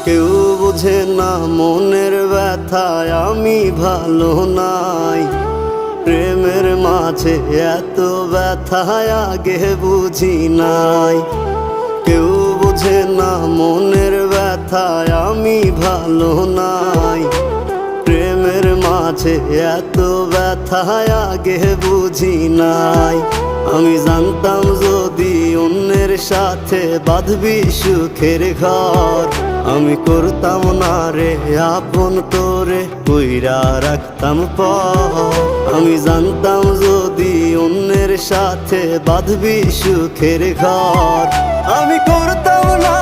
কেউ বোঝে না মনের ব্যথায় আমি ভালো নাই। প্রেমের মাঝে এত ব্যথায় আগে বুঝি নাই। কেউ বোঝে না মনের ব্যথায় আমি ভালো নাই। প্রেমের মাঝে এত ব্যথায় আগে বুঝি নাই। আমি জানতাম যদি অন্যের সাথে বাঁধবি সুখের ঘর, আমি করতাম না রে আপন তোরে কইরা রাখতাম পর। আমি জানতাম যদি অন্যের সাথে বাঁধবি সুখের ঘর, আমি করতাম না